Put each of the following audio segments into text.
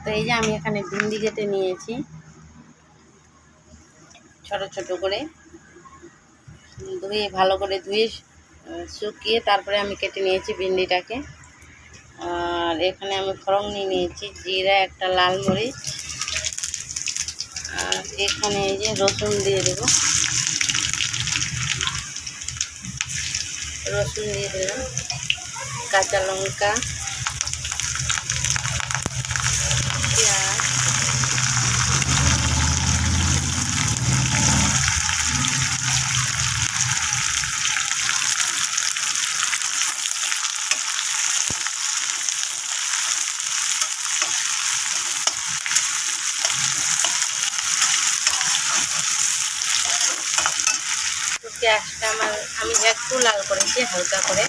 তো এই যে আমি এখানে ভিন্ডি কেটে নিয়েছি ছোট ছোট করে, ধুয়ে ভালো করে ধুয়ে শুকিয়ে তারপরে আমি কেটে নিয়েছি ভিন্ডিটাকে। আর এখানে আমি ফোড়ন নিয়ে নিয়েছি, জিরা, একটা লাল মরিচ, আর এখানে এই যে রসুন দিয়ে দেব, রসুন দিয়ে দিলাম, কাঁচা লঙ্কা, পেঁয়াজ, পেঁয়াজটা আমি একটু লাল করেছি হালকা করে।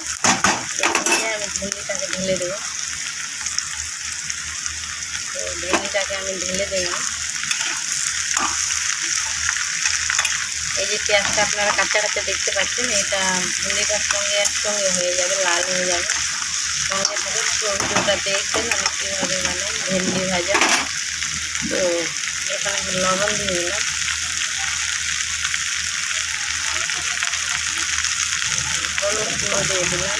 আমি ভিন্ডিটাকে ঢেলে দেবো, তো ভিন্ডিটাকে আমি ঢেলে দিলাম। এই যে পেঁয়াজটা আপনারা কাঁচা কাঁচা দেখতে পাচ্ছেন, এটা ভিন্ডিটার সঙ্গে একসঙ্গে হয়ে যাবে, লাল হয়ে যাবে। সঙ্গে ধরে সবজিটা দেখবেন আমি কীভাবে বানাই ভেন্ডি ভাজা। তো এখানে লবণ দিয়ে দিলাম, হলুদ গুঁড়ো দিয়ে দিলাম,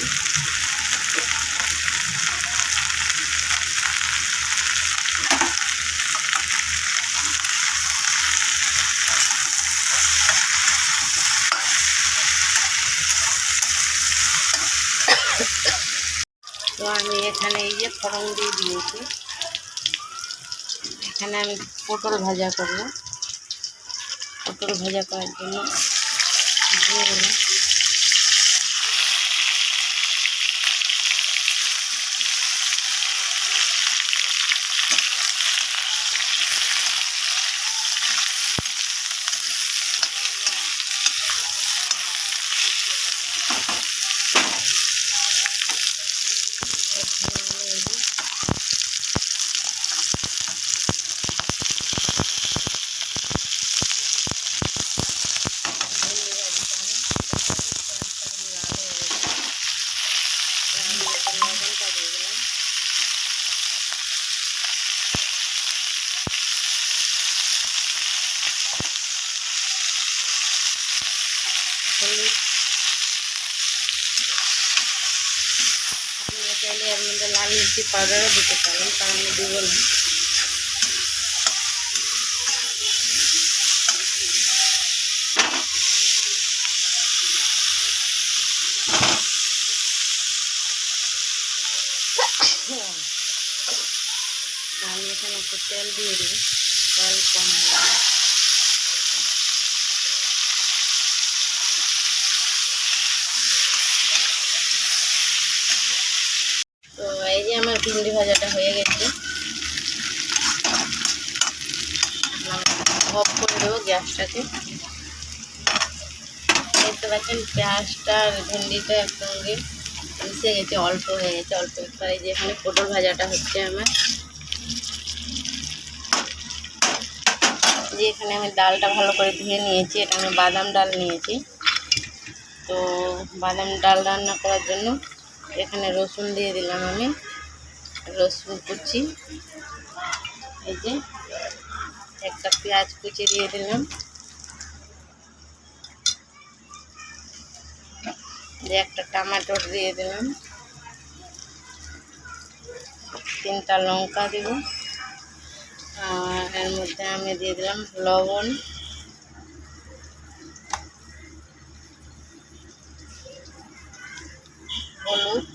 তো আমি এখানে এই যে ফোড়ন দিয়ে দিয়েছি। এখানে আমি পটল ভাজা করব, পটল ভাজা করার জন্য দিয়ে দিলাম লবণটা দিয়ে দিলাম, হলুদ। আপনারা চাইলে এর মধ্যে লাল মির্চি পাউডারও দিতে পারেন, তা আমি দেব না। আমি এখানে একটু তেল দিয়ে দিব, তেল কম হবে। তো এই যে আমার ভিন্ডি ভাজাটা হয়ে গেছে, অফ করে দেবো গ্যাসটাকে। দেখতে পাচ্ছেন পেঁয়াজটা আর ভিন্ডিটা একসঙ্গে মিশে গেছে, অল্প হয়ে গেছে, অল্প একটু। এই যে এখানে পটল ভাজাটা হচ্ছে আমার। যে এখানে আমি ডালটা ভালো করে ধুয়ে নিয়েছি, এটা আমি বাদাম ডাল নিয়েছি। তো বাদাম ডাল রান্না করার জন্য এখানে রসুন দিয়ে দিলাম আমি, রসুন কুচি। এই যে একটা পেঁয়াজ কুচি দিয়ে দিলাম, যে একটা টমেটো দিয়ে দিলাম, 3টা লঙ্কা দেব। আর এর মধ্যে আমি দিয়ে দিলাম লবণ, হলুদ,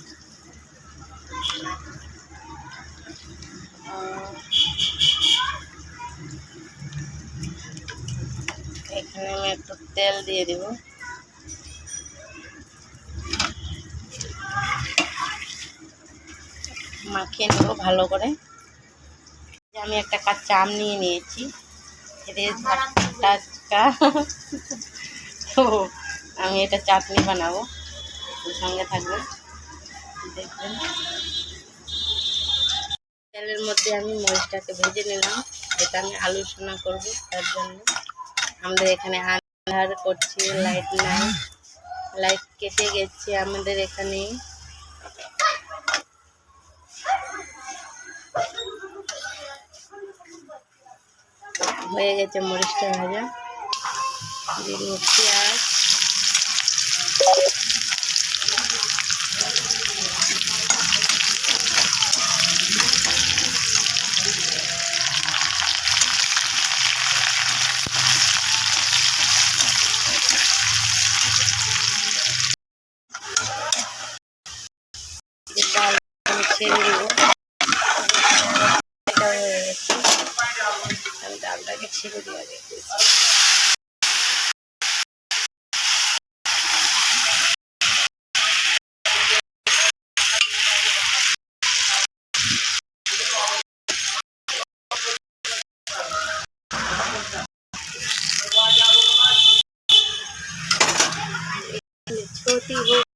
এখানে আমি একটু তেল দিয়ে দিব। মাখিয়ে নেব ভালো করে। আমি একটা কাঁচা আম নিয়ে নিয়েছি, টাটকা। তো আমি এটা চাটনি বানাবো, সঙ্গে থাকবে দেখবেন। তেলের মধ্যে আমি মরিচটাকে ভেজে নিলাম, এটা আমি আলু সোনা করবো, তার জন্য। আমাদের এখানে আন্ধার করছি, লাইট নাই, লাইট কেটে গেছে আমাদের এখানে। হয়ে গেছে মরিচটা ভাজা, দিয়ে দেবো পেঁয়াজ, ডাল ছেড়ে দেবো। এটা হয়ে গেছে, আমি ডালটাকে ছেড়ে দেওয়া দেখতেছি। छोटी हो